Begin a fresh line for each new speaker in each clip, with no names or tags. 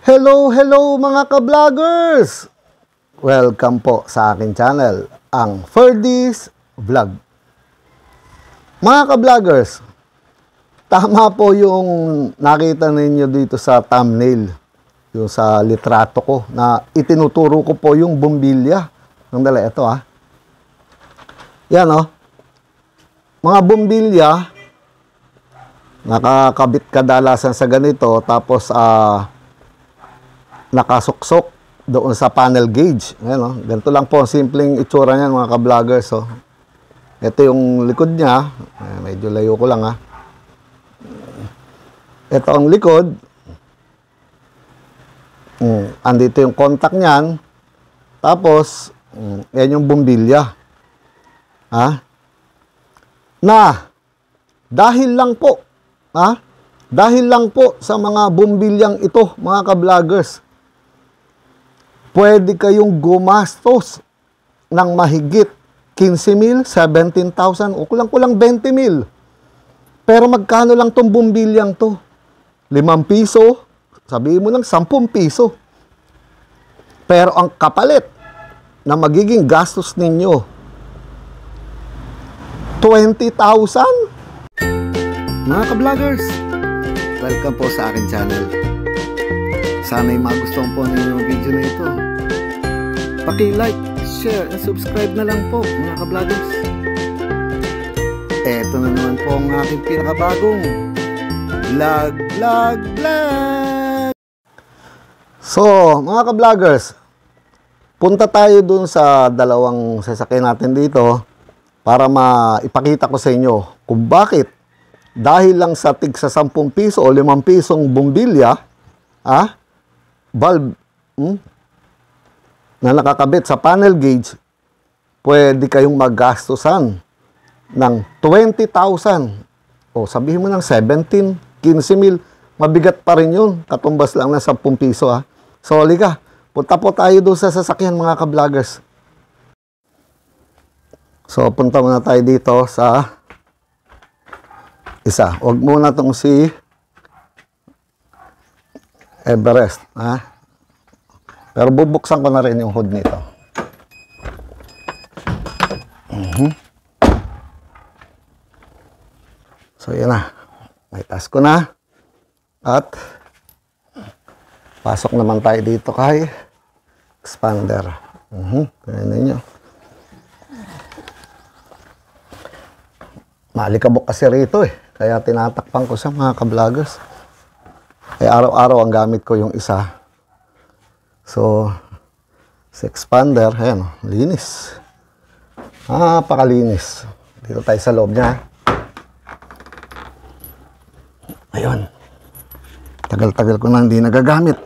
Hello, hello mga ka-vloggers! Welcome po sa aking channel, ang Ferdy's Vlog. Mga ka-vloggers, tama po yung nakita ninyo dito sa thumbnail, yung sa litrato ko, na itinuturo ko po yung bumbilya. Nandali, ito Yan mga bumbilya, nakakabit kadalasan sa ganito, tapos nakasuksok doon sa panel gauge. Ayan, ganito lang po ang simpleng itsura niyan mga ka-vloggers. Ito yung likod niya. Medyo layo ko lang Ito ang likod. Andito yung contact niyan. Tapos, yan yung bumbilya. Na, dahil lang po sa mga bumbilyang ito, mga ka-vloggers, pwede kayong gumastos ng mahigit 15,000, 17,000, o kulang-kulang 20,000. Pero magkano lang tong bumbilyang to? 5 piso, sabihin mo lang 10 piso. Pero ang kapalit na magiging gastos ninyo, 20,000. Mga ka-vloggers, welcome po sa akin channel. Sana'y magustuhan po ninyo yung video na ito. Paki-like, share, and subscribe na lang po mga ka-vloggers. Eto na naman po ang aking pinakabagong vlog. So, mga ka-vloggers, punta tayo dun sa dalawang sasakyan natin dito para maipakita ko sa inyo kung bakit dahil lang sa tig sa 10 piso o 5 pisong bumbilya, valve na nakakabit sa panel gauge, pwede kayong maggastusan ng 20,000 o sabihin mo ng 17, 15,000, mabigat pa rin yun, katumbas lang ng 10 piso So halika, punta po tayo doon sa sasakyan mga ka-vloggers. So punta muna tayo dito sa isa. Huwag muna itong si Everest. Pero bubuksan ko na rin yung hood nito. So yan na. May task ko na. At pasok naman tayo dito kay expander. Tignan ninyo. Maalikabok kasi rito Kaya tinatakpan ko sa mga ka-vloggers. Araw-araw ang gamit ko yung isa. So, sa expander, ayan, linis. Napakalinis. Dito tayo sa loob niya. Ayun. Tagal-tagal ko na hindi nagagamit.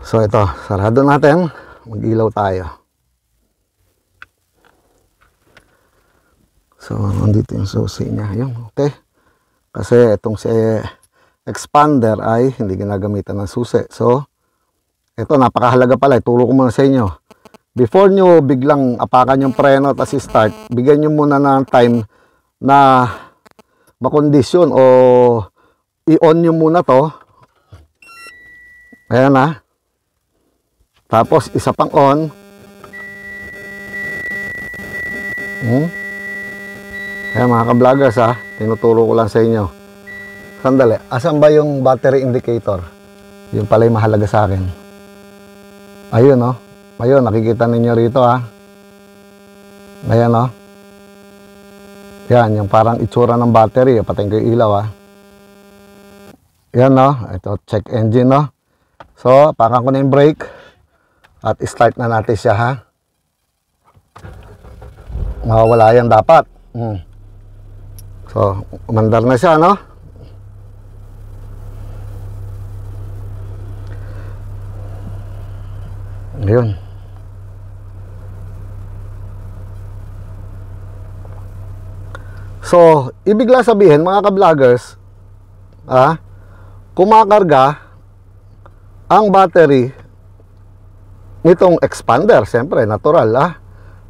So, ito, sarado natin. Mag-ilaw tayo. So, nandito yung susi niya. Ayun, okay. Kasi itong si expander ay hindi ginagamitan ng susi. So, ito napakahalaga pala. Ituro ko muna sa inyo. Before nyo biglang apakan yung preno at start, bigyan nyo muna ng time na makondisyon o i-on nyo muna to. Ayan Tapos, isa pang on. Ayan mga ka-vloggers tinuturo ko lang sa inyo. Sandali, asan ba yung battery indicator? Yung pala yung mahalaga sa akin. Ayun Ayun, nakikita ninyo rito Ayan Yan, yung parang itsura ng battery. Patayin ko yung ilaw Yan ito, check engine So, pakan ko na yung brake. At start na natin siya Mawawala yan dapat. So, umandar na siya, Ayun. So, ibig lang sabihin, mga ka-vloggers, kumakarga ang battery nitong expander. Siyempre, natural,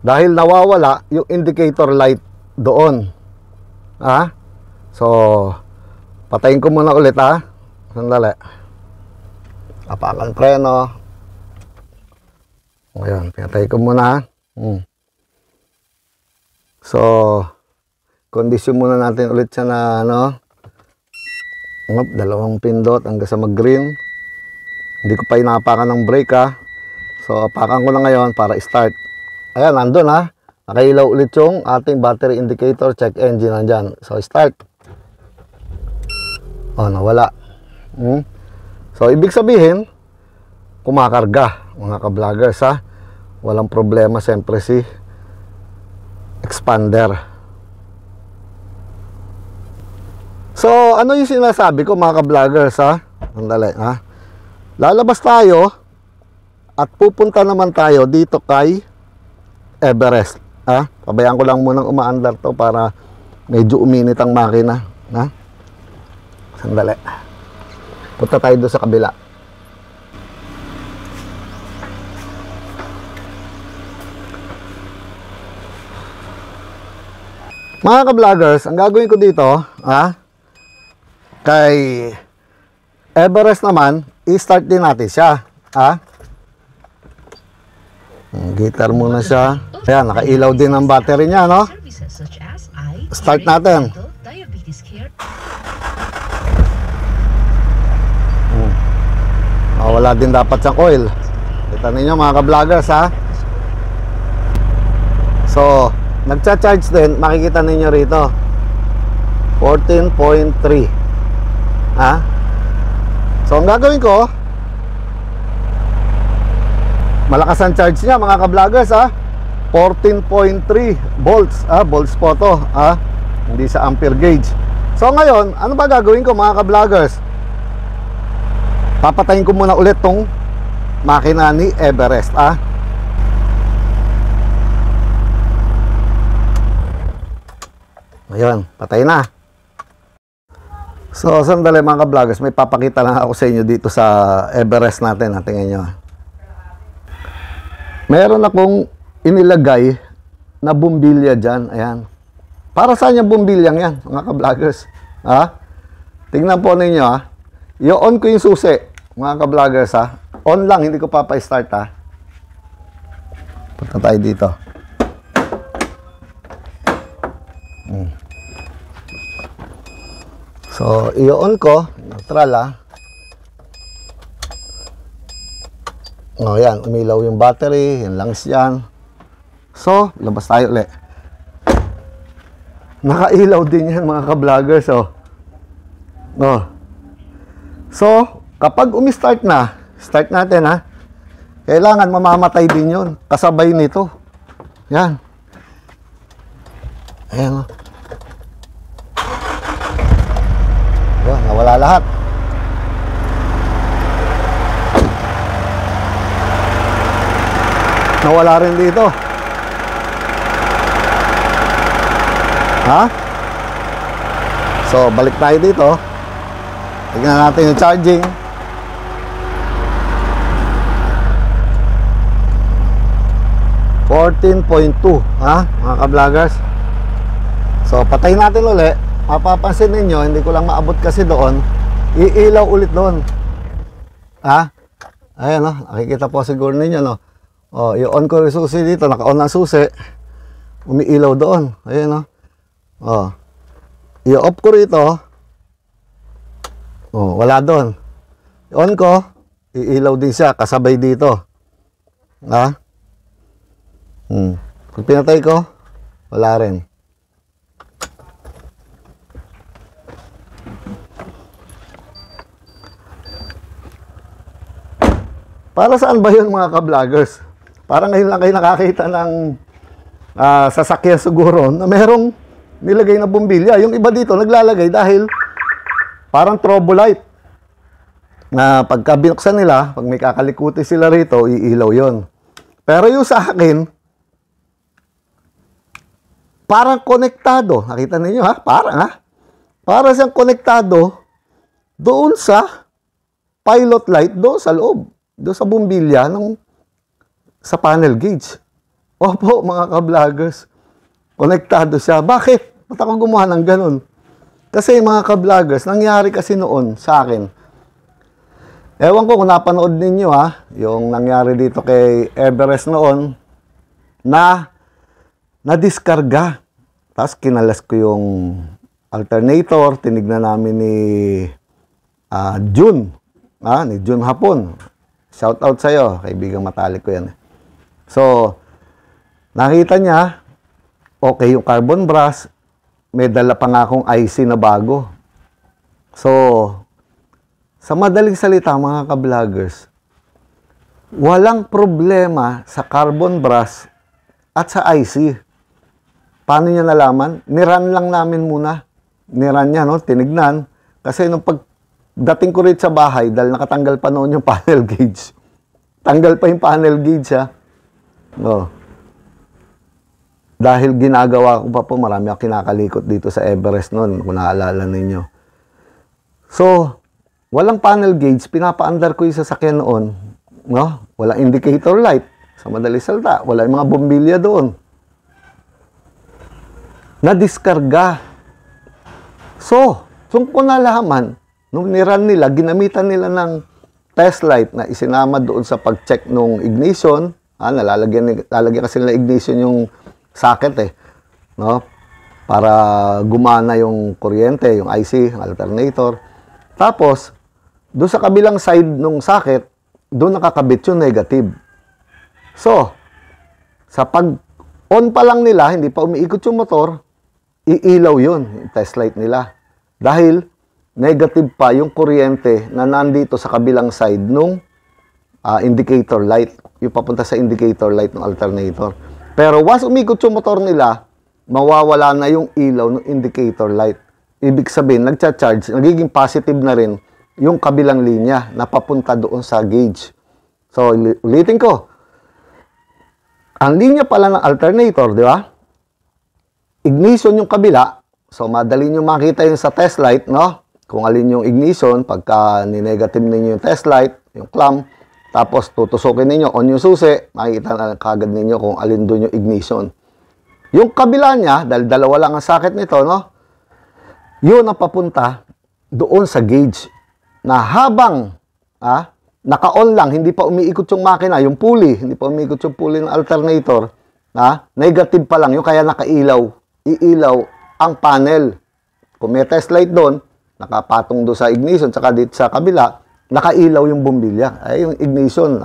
dahil nawawala yung indicator light doon. So, patayin ko muna ulit Sandali. Apakan preno. Ngayon, pinatay ko muna. So, kondisyon muna natin ulit siya na dalawang pindot hanggang sa mag-green. Hindi ko pa inapakan ng brake So, apakan ko na ngayon para start. Ayan, nandun Nakailaw ulit yung ating battery indicator, check engine nandyan. So, start. Nawala. So, ibig sabihin, kumakarga, mga ka-vloggers Walang problema, siyempre si expander. So, ano yung sinasabi ko, mga ka-vloggers Sandali, lalabas tayo at pupunta naman tayo dito kay Everest. Pabayaan ko lang munang umaandar to para medyo uminit ang makina. Sandali. Punta tayo doon sa kabila. Mga ka-vloggers, ang gagawin ko dito, kay Everest naman, i-start din natin siya. Guitar muna siya. Ayan, nakailaw din ang battery niya, no? Start natin. Wala din dapat siyang oil. Kita ninyo mga ka-vloggers, So, nagcha-charge din, makikita ninyo rito 14.3. So, ang gagawin ko, malakas ang charge niya mga ka-vloggers 14.3 volts volts po to hindi sa ampere gauge. So ngayon, ano ba gagawin ko mga ka-vloggers? Papatayin ko muna ulit tong makina ni Everest Ayun, patay na. So sandali mga ka-vloggers, may papakita lang ako sa inyo dito sa Everest natin. Tingnan nyo. Meron akong inilagay na bumbilya dyan. Ayan. Para saan yung bumbilyang yan, mga ka-vloggers? Tingnan po ninyo I-on ko yung susi, mga ka-vloggers On lang, hindi ko papa-start Punta tayo dito. So, i-on ko. Neutral yan, umilaw yung battery, yung langs yan. So, labas tayo ulit. Nakailaw din yan mga ka-vloggers So, kapag umi-start na, start natin kailangan mamamatay din yun, kasabay nito. Yan. Ayan Ayan, nawala lahat. Nawala rin dito. So, balik tayo dito. Tignan natin yung charging. $14.2 mga ka-vloggers. So, patayin natin ulit. Mapapansin ninyo, hindi ko lang maabot kasi doon. Iilaw ulit doon. Ayan nakikita po siguro ninyo i-on ko yung susi dito, naka-on ang susi. Umiilaw doon. Ayan i-off ko rito. Wala doon. I-on ko, iilaw din siya kasabay dito. Pag pinatay ko, wala rin. Para saan ba yun mga ka-vloggers? Parang ngayon lang kayo nakakita ng sasakyan siguro na merong nilagay na bumbilya. Yung iba dito naglalagay dahil parang strobo light na pagka binuksan nila, pag may kakalikuti sila rito, iilaw yon. Pero yung sa akin, parang konektado. Nakita ninyo Parang siyang konektado doon sa pilot light, doon sa loob. Doon sa bumbilya sa panel gauge. Opo, mga ka-vloggers. Konektado siya. Bakit? Ba't ako gumawa ng ganun? Kasi mga ka-vloggers, nangyari kasi noon sa akin, Ewan ko kung napanood ninyo yung nangyari dito kay Everest noon na nadiskarga. Tapos kinalas ko yung alternator, tinignan namin ni Jun, ni Jun Hapon. Shout out sa'yo, kaibigang matalik ko yan. So, nakita niya, okay yung carbon brass, may dala pa nga akong IC na bago. So, sa madaling salita mga ka-vloggers, walang problema sa carbon brass at sa IC. Paano niya nalaman? Niran lang namin muna. Niran niya, no? Tinignan. Kasi nung pagdating ko rin sa bahay, dahil nakatanggal pa noon yung panel gauge. Tanggal pa yung panel gauge, No. Dahil ginagawa ko pa po, marami akong kinakalikot dito sa Everest noon, kung naalala ninyo. So, walang panel gauge, pinapaandar ko yung sasakyan noon, no? Walang indicator light. Sa madaling salita, wala yung mga bombilya doon. Nadiskarga. So, ko nalaman, nung niran nila, ginamitan nila ng test light na isinama doon sa pag-check nung ignition. Lalagyan kasi nila ignition yung socket no? Para gumana yung kuryente, yung IC, alternator. Tapos, doon sa kabilang side nung socket, doon nakakabit yung negative. So, sa pag-on pa lang nila, hindi pa umiikot yung motor, iilaw yun, yung test light nila. Dahil negative pa yung kuryente na nandito sa kabilang side nung indicator light. Yung papunta sa indicator light ng alternator. Pero once umikot yung motor nila, mawawala na yung ilaw ng indicator light. Ibig sabihin, nagcha-charge, nagiging positive na rin yung kabilang linya na papunta doon sa gauge. So, ulitin ko. Ang linya pala ng alternator, di ba? Ignition yung kabila. So, madali nyo makita yung sa test light, no? Kung alin yung ignition, pagka ni-negative ninyo yung test light, yung clamp, tapos tutusukin ninyo on yung susi, makikita na kagad ninyo kung alin doon yung ignition. Yung kabila niya, dahil dalawa lang ang socket nito, no? Yun ang papunta doon sa gauge. Na habang naka-on lang, hindi pa umiikot yung makina, yung pulley, hindi pa umiikot yung pulley ng alternator, negative pa lang yung kaya nakailaw, iilaw ang panel. Kung may test light doon, nakapatong doon sa ignition, tsaka dito sa kabila, nakailaw yung bombilya. Ay, yung ignition,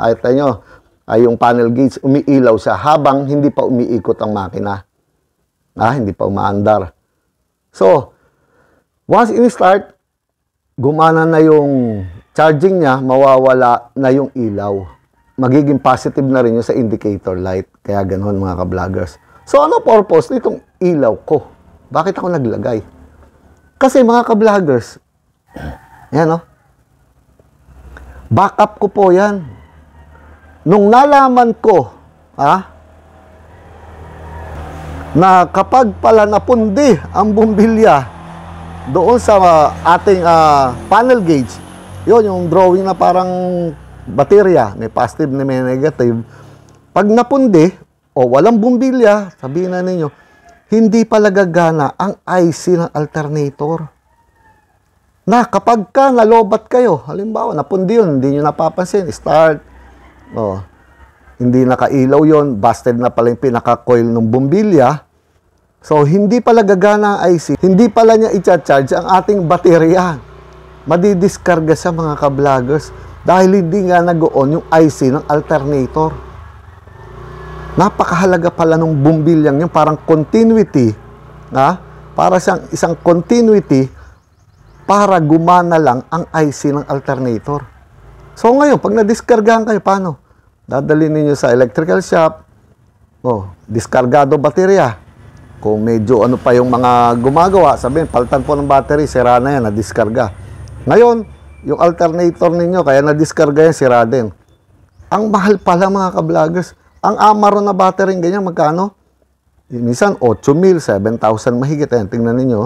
yung panel gauge, umiilaw siya habang hindi pa umiikot ang makina. Hindi pa umaandar. So, once in-start, gumana na yung charging niya, mawawala na yung ilaw. Magiging positive na rin yung sa indicator light. Kaya ganoon mga ka-vloggers. So, ano purpose nitong ilaw ko? Bakit ako naglagay? Kasi mga ka-vloggers, yan backup ko po yan. Nung nalaman ko, na kapag pala napundi ang bumbilya doon sa ating panel gauge, yun, yung drawing na parang baterya, may positive na may negative. Pag napundi, o walang bumbilya, sabihin na ninyo, hindi pala gagana ang IC ng alternator. Na kapag ka nalobat kayo, halimbawa, napundi yun, hindi nyo napapansin, start, hindi nakailaw yun, busted na pala yung pinaka-coil ng bumbilya, so hindi pala gagana ang IC, hindi pala niya i-charge ang ating baterya. Madidiskarga sa mga ka-vloggers dahil hindi nga nag-on yung IC ng alternator. Napakahalaga pala ng bumbilyang yun, parang continuity, para siyang isang continuity para gumana lang ang IC ng alternator. So ngayon, pag nadiskargahan kayo, paano? Dadalhin ninyo sa electrical shop, diskargado baterya. Kung medyo ano pa yung mga gumagawa, sabihin, paltan po ng battery, sira na yan, nadiskarga. Ngayon, yung alternator ninyo, kaya nadiskarga yan, sira din. Ang mahal pala mga ka-vloggers. Ang Amaron na battery, ganyan, magkano? Minsan, 8,000, 7,000 mahigit. Ayan, tingnan ninyo.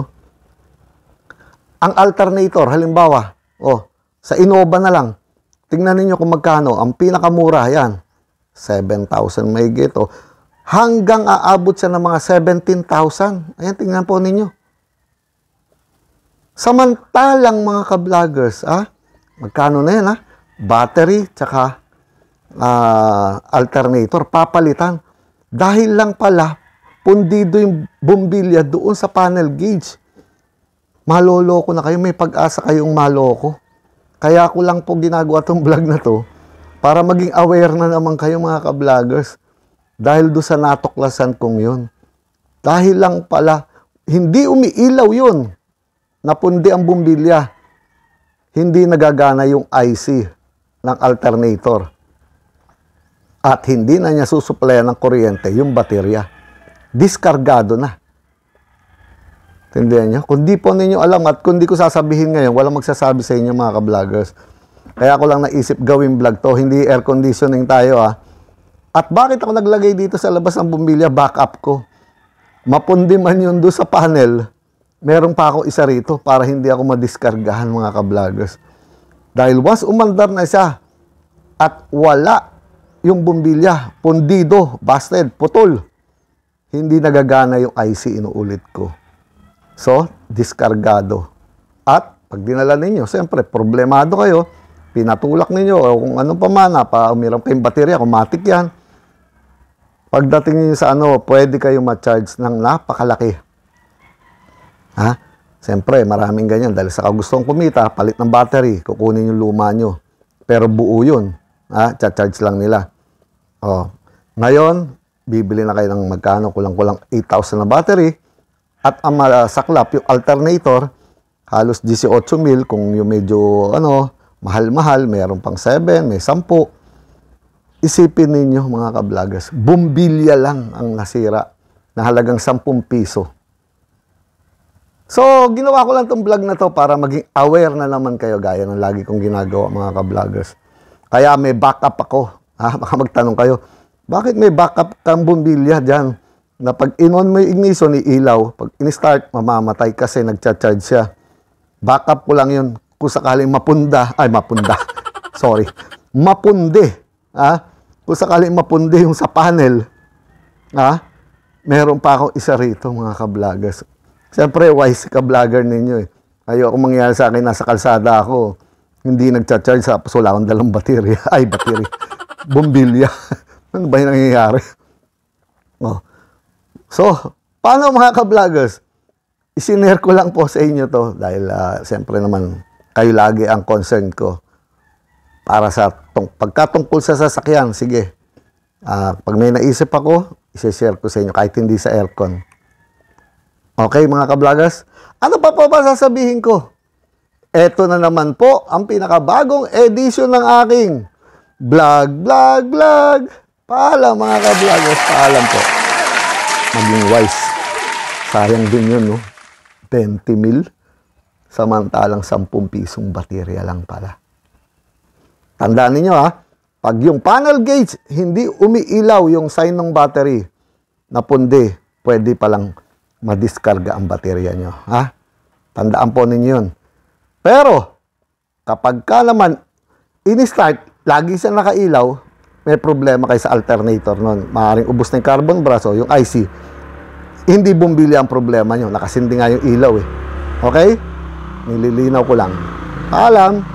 Ang alternator, halimbawa, sa Innova na lang, tingnan ninyo kung magkano. Ang pinakamura, yan, 7,000 mahigit. Hanggang aabot siya ng mga 17,000. Ayan, tingnan po ninyo. Samantalang mga ka-vloggers, magkano na yan, battery tsaka alternator, papalitan. Dahil lang pala, pundido yung bumbilya doon sa panel gauge. Maloloko na kayo, may pag-asa kayong maloko. Kaya ako lang po ginagawa itong vlog na to para maging aware na naman kayo mga ka-vloggers. Dahil doon sa natuklasan kong yun. Dahil lang pala, hindi umiilaw yun. Napundi ang bumbilya. Hindi nagagana yung IC ng alternator. At hindi na niya susuplayan ng kuryente yung baterya. Diskargado na. Tindihan niyo? Kung di po ninyo alam at kung di ko sasabihin ngayon, walang magsasabi sa inyo mga ka-vloggers. Kaya ako lang naisip gawin vlog to. Hindi air conditioning tayo At bakit ako naglagay dito sa labas ng bumbilya? Backup ko. Mapundi man yun doon sa panel, meron pa ako isa rito para hindi ako madiskargahan mga ka-vloggers. Dahil once umandar na siya at wala yung bumbilya, pundido, busted, putol, hindi nagagana yung IC, inuulit ko. So, diskargado. At pag dinala ninyo, siyempre, problemado kayo, pinatulak ninyo, o kung anong pamana, umiram kayong baterya, kumatik yan. Pagdating niyo sa pwede kayo ma-charge ng napakalaki. Siyempre, maraming ganyan. Dahil sa gustong kumita, palit ng battery, kukunin yung luma nyo. Pero buo yun. Charge lang nila. Ngayon, bibili na kayo ng magkano, kulang-kulang 8,000 na battery. At ang masaklap, yung alternator, halos 18,000. Kung yung medyo, mahal-mahal, mayroon pang 7, may 10. Isipin ninyo mga ka-vloggers, bumbilya lang ang nasira na halagang 10 piso. So, ginawa ko lang itong vlog na to para maging aware na naman kayo gaya ng lagi kong ginagawa mga ka-vloggers. Kaya may backup ako. Baka magtanong kayo, bakit may backup kang bumbilya dyan? Na pag in-on mo yung ignition, iilaw. Pag in-start, mamamatay kasi nagcha-charge siya. Backup ko lang yun. Kung sakaling sorry. Mapundi. Kung sakaling mapundi yung sa panel, meron pa akong isa rito mga ka-vloggers. Siyempre, wise ka-vlogger ninyo Ayoko mangyari sa akin, nasa kalsada ako, hindi nagcha-charge sa wala akong dalang baterya. Bumbilya. Ano ba yung nangyayari? So, paano mga ka-vloggers? Isinare ko lang po sa inyo to dahil siyempre naman, kayo lagi ang concern ko. Para sa pagkatungkol sa sasakyan, sige. Pag may naisip ako, isi-share ko sa inyo kahit hindi sa aircon. Okay mga ka-vloggers? Ano pa ba sasabihin ko? Ito na naman po ang pinakabagong edition ng aking vlog. Paalam mga ka-vloggers, paalam po. Maging wise. Sayang din yun, 20,000. Samantalang 10 pisong baterya lang pala. Tandaan ninyo pag yung panel gauge hindi umiilaw yung sign ng battery na pundi, pwede palang madiskarga ang baterya nyo. Tandaan po ninyo yun. Pero, kapag ka naman ini-start, lagi siya nakailaw, may problema kayo sa alternator nun. Maaaring ubos na yung carbon brass o yung IC. Hindi bumbilya ang problema nyo. Nakasindi nga yung ilaw Okay? Nililinaw ko lang. Paalam!